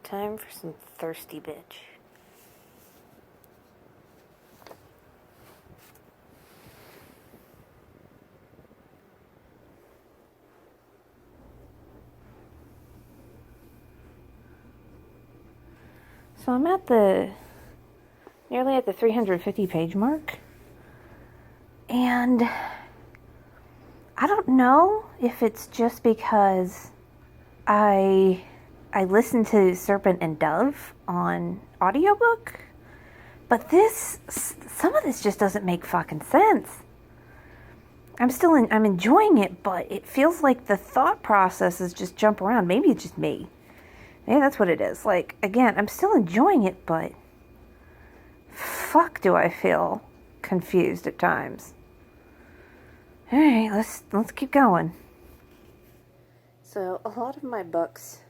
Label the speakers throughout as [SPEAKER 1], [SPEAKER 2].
[SPEAKER 1] Time for some thirsty bitch. So I'm nearly at the 350 page mark, and I don't know if it's just because I listened to Serpent and Dove on audiobook, but some of this just doesn't make fucking sense. I'm enjoying it, but it feels like the thought processes just jump around. Maybe it's just me. Maybe that's what it is. Like, again, I'm still enjoying it, but fuck do I feel confused at times. Alright, let's keep going. So, a lot of my books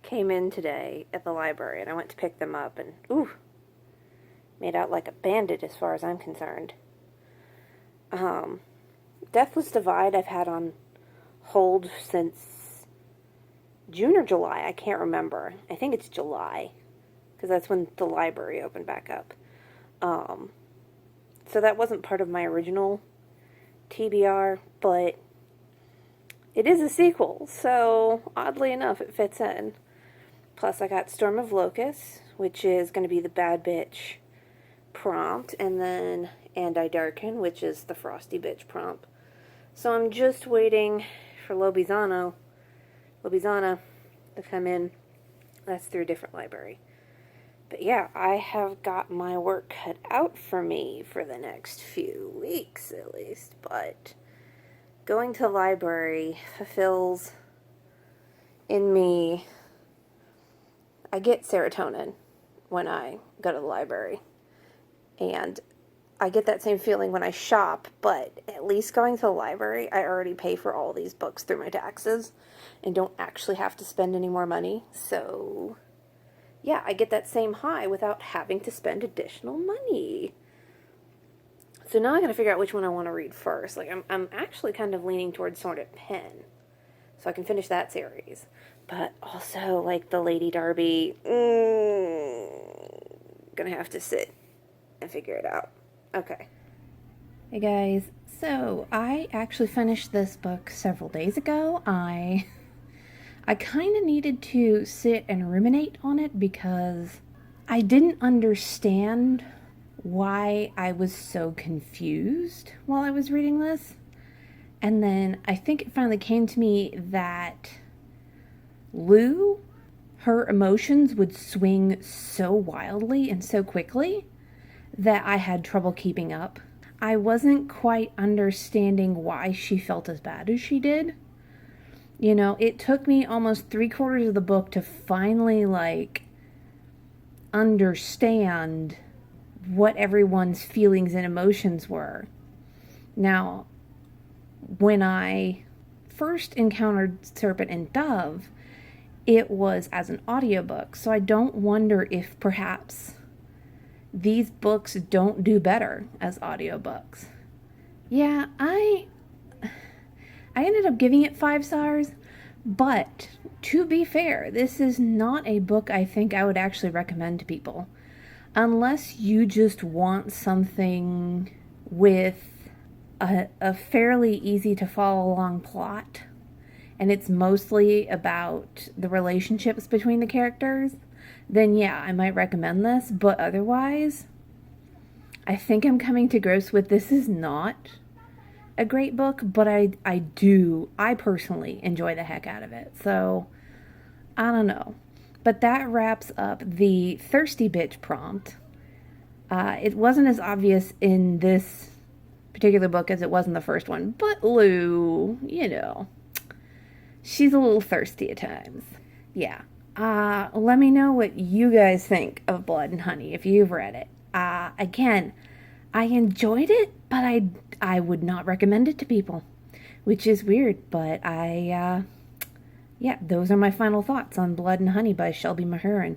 [SPEAKER 1] came in today at the library, and I went to pick them up, and made out like a bandit as far as I'm concerned. Deathless Divide I've had on hold since June or July. I can't remember. I think it's July, because that's when the library opened back up. So that wasn't part of my original TBR, but it is a sequel, so oddly enough it fits in. Plus I got Storm of Locusts, which is going to be the bad bitch prompt, and then And I Darken, which is the frosty bitch prompt. So I'm just waiting for Lobizana to come in. That's through a different library. But yeah, I have got my work cut out for me for the next few weeks at least. But going to the library fulfills in me. I get serotonin when I go to the library. And I get that same feeling when I shop, but at least going to the library, I already pay for all these books through my taxes and don't actually have to spend any more money. So, yeah, I get that same high without having to spend additional money. So now I gotta figure out which one I want to read first. Like, I'm actually kind of leaning towards Sword and Pen, so I can finish that series. But also, like, the Lady Derby, gonna have to sit and figure it out. Okay. Hey guys, so I actually finished this book several days ago. I kind of needed to sit and ruminate on it because I didn't understand why I was so confused while I was reading this. And then I think it finally came to me that Lou, her emotions would swing so wildly and so quickly that I had trouble keeping up. I wasn't quite understanding why she felt as bad as she did. You know, it took me almost 3/4 of the book to finally, like, understand what everyone's feelings and emotions were. Now, when I first encountered Serpent and Dove, it was as an audiobook, so I don't wonder if perhaps these books don't do better as audiobooks. Yeah, I ended up giving it 5 stars, but to be fair, this is not a book I think I would actually recommend to people. Unless you just want something with a fairly easy to follow along plot, and it's mostly about the relationships between the characters, then yeah, I might recommend this. But otherwise, I think I'm coming to grips with this is not a great book, but I personally enjoy the heck out of it. So, I don't know. But that wraps up the thirsty bitch prompt. It wasn't as obvious in this particular book as it was in the first one, but Lou, you know, she's a little thirsty at times. Yeah. Let me know what you guys think of Blood and Honey if you've read it. Again, I enjoyed it, but I would not recommend it to people, which is weird, but yeah, those are my final thoughts on Blood and Honey by Shelby Mahurin.